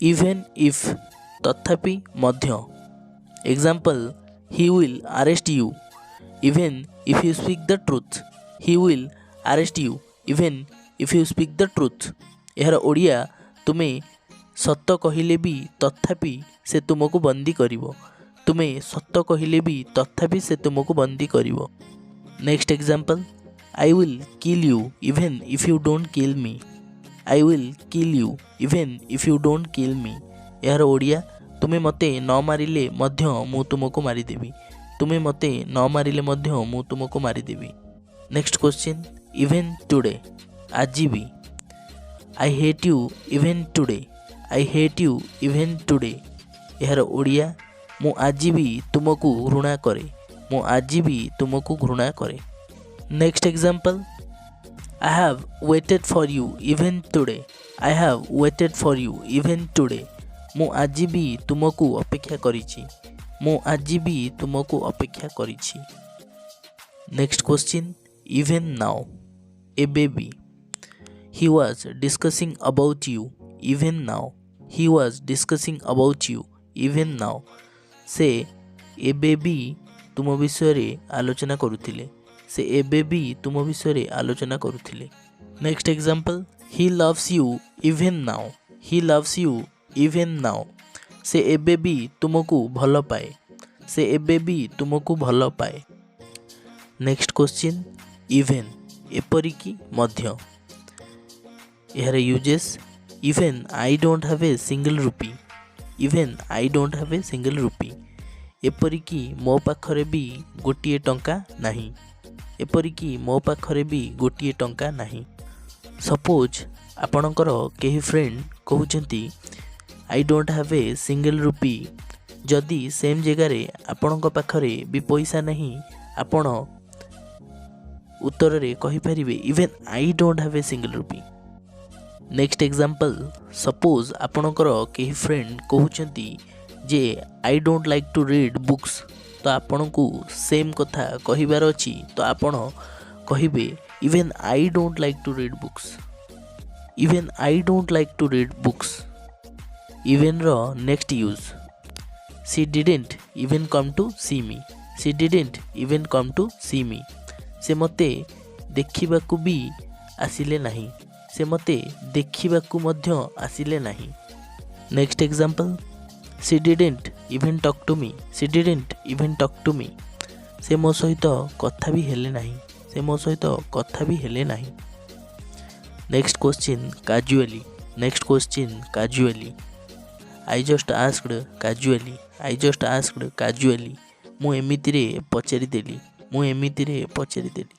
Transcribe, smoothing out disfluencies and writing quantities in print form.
Even if तथापि मध्य। Example he will arrest you even if you speak the truth. He will arrest you even if you speak the truth. यार ओडिया तुमे सत कहले भी तथापि से तुमको बंदी करिवो। तुमे सत कहले भी तथापि से तुमको बंदी करिवो। Next example I will kill you even if you don't kill me. I will kill you even if you don't kill me. यार ओडिया तुमे मते न मारिले मध्य मु तुमको मारिदेवी। तुमे मते न मारिले मध्य मु तुमको मारिदेवी। नेक्स्ट क्वेश्चन इवेन टुडे आज भी। I hate you even today. I hate you even today. यार ओडिया मु आज भी तुमको घृणा करे। मु आज भी तुमको घृणा करे। Next example I have waited for you even today. I have waited for you even today. मु आज भी तुमको अपेक्षा करिछि। मु आज भी तुमको अपेक्षा करिछि। नेक्स्ट क्वेश्चन इवेन नाउ एबे भी। He was discussing about you even now. He was discussing about you even now. से एबे भी तुम विषय रे आलोचना करुथिले। से एबे भी तुम विषय रे आलोचना करुथिले। Next example he loves you even now. He loves you even now. से एबे भी तुमको भल पाए। से एबे भी तुमको भल पाए। नेक्स्ट क्वेश्चन इवेन एपरिकी मध्य। यार यूजेस even I don't have a single rupee. Even I don't have a single rupee. एपरिकी मो पाखरे भी गोटिए टंका नहीं। एपरिकी मो पाखरे भी गोटिए टंका नहीं। सपोज आपणकर केही फ्रेंड कहउचंती I don't have a single rupee. जदि सेम जगह आपणक पाखरे भी पैसा नहीं आपण उत्तर रे कहि परिबे even I don't have a single rupee. Next example suppose आपणकर केही फ्रेंड कहउचंती जे I don't like to read books. तो आपण को सेम कथा कहिबार अछि तो आपण कहिबे even I don't like to read books. Even I don't like to read books. Even रो नेक्स्ट यूज she didn't even come to see me. She didn't even come to see me. से मते देखिबाकू भी आसिले नहीं। से मते देखिबाकू मध्य आसिले नहीं। Next example she didn't even talk to me. She didn't even talk to me. से मो सहित कथा भी हेले नहीं। से मो सहित कथा भी हेले नहीं। Next question casually. Next question casually I just asked casually. I just asked casually. मु एमिति रे पचारि देली। मु एमिति रे पचारि देली।